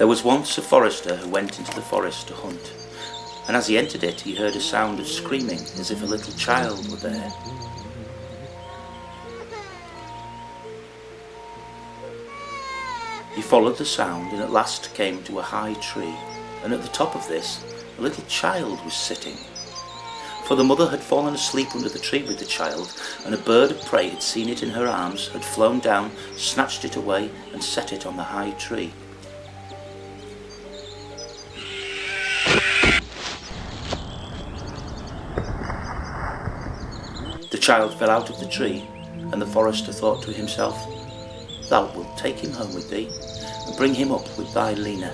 There was once a forester who went into the forest to hunt, and as he entered it he heard a sound of screaming as if a little child were there. He followed the sound and at last came to a high tree, and at the top of this a little child was sitting. For the mother had fallen asleep under the tree with the child, and a bird of prey had seen it in her arms, had flown down, snatched it away and set it on the high tree. The child fell out of the tree, and the forester thought to himself, "Thou wilt take him home with thee, and bring him up with thy Lena."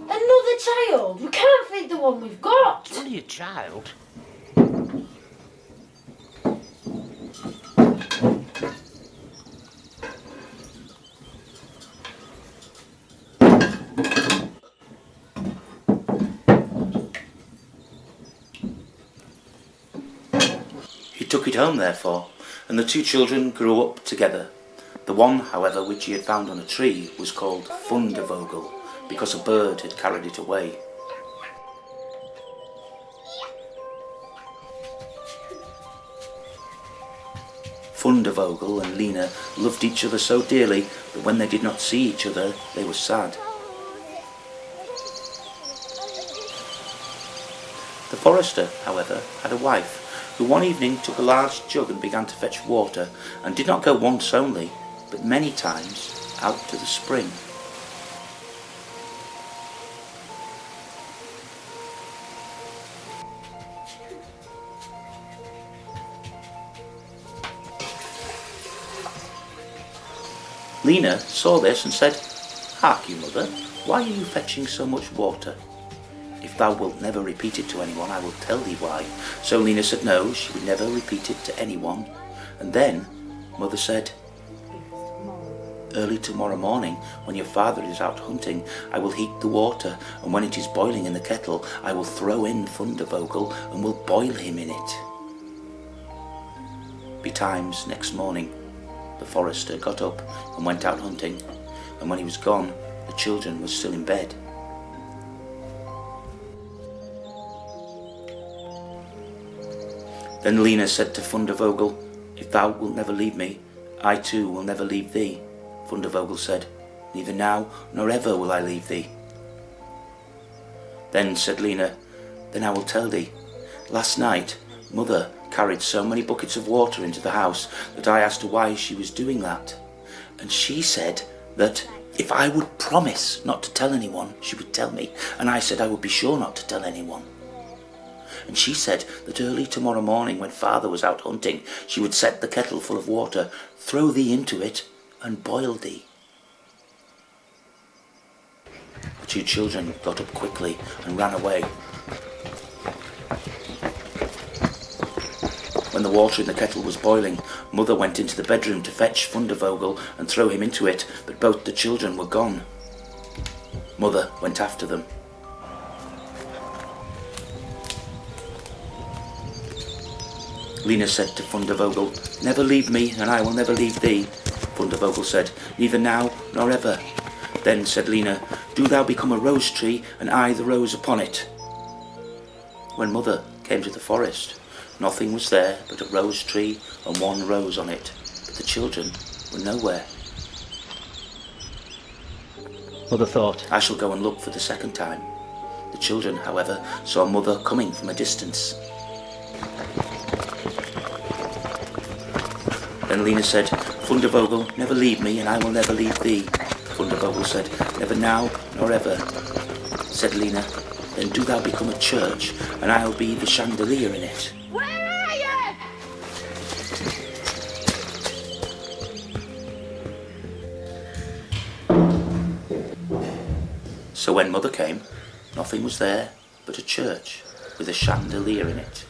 Another child? We can't feed the one we've got. It's only a child. He took it home, therefore, and the two children grew up together. The one, however, which he had found on a tree was called Fundevogel, because a bird had carried it away. Fundevogel and Lena loved each other so dearly that when they did not see each other, they were sad. The forester, however, had a wife, who one evening took a large jug and began to fetch water, and did not go once only, but many times, out to the spring. Lena saw this and said, "Hark you, mother, why are you fetching so much water? If thou wilt never repeat it to anyone, I will tell thee why." So Lena said no, she would never repeat it to anyone. And then mother said, "Early tomorrow morning, when your father is out hunting, I will heat the water, and when it is boiling in the kettle, I will throw in Fundevogel and will boil him in it." Betimes next morning, the forester got up and went out hunting, and when he was gone, the children were still in bed. Then Lena said to Fundevogel, "If thou wilt never leave me, I too will never leave thee." Fundevogel said, "Neither now nor ever will I leave thee." Then said Lena, "Then I will tell thee. Last night mother carried so many buckets of water into the house that I asked her why she was doing that. And she said that if I would promise not to tell anyone, she would tell me, and I said I would be sure not to tell anyone. And she said that early tomorrow morning, when father was out hunting, she would set the kettle full of water, throw thee into it, and boil thee." The two children got up quickly and ran away. When the water in the kettle was boiling, mother went into the bedroom to fetch Fundevogel and throw him into it, but both the children were gone. Mother went after them. Lena said to Fundevogel, "Never leave me, and I will never leave thee." Fundevogel said, "Neither now nor ever." Then said Lena, "Do thou become a rose tree, and I the rose upon it." When mother came to the forest, nothing was there but a rose tree and one rose on it, but the children were nowhere. Mother thought, "I shall go and look for the second time." The children, however, saw mother coming from a distance. Then Lena said, "Fundevogel, never leave me, and I will never leave thee." Fundevogel said, "Never now nor ever." Said Lena, "Then do thou become a church, and I'll be the chandelier in it." Where are you? So when mother came, nothing was there but a church with a chandelier in it.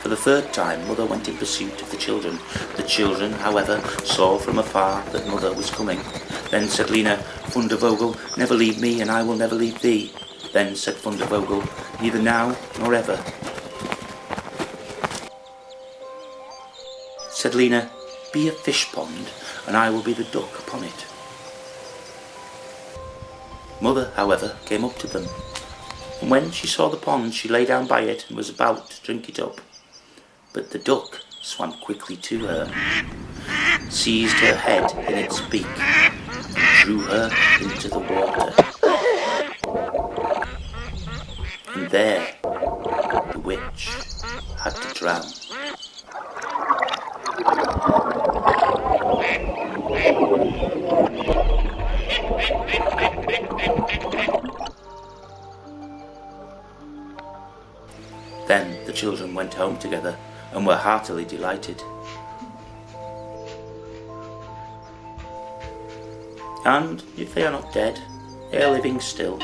For the third time, Mother went in pursuit of the children. The children, however, saw from afar that Mother was coming. Then said Lena, "Fundevogel, never leave me, and I will never leave thee." Then said Fundevogel, "Neither now nor ever." Said Lena, "Be a fish pond, and I will be the duck upon it." Mother, however, came up to them, and when she saw the pond, she lay down by it and was about to drink it up. But the duck swam quickly to her, seized her head in its beak, and drew her into the water. And there the witch had to drown. Then the children went home together and were heartily delighted. And if they are not dead, they are living still.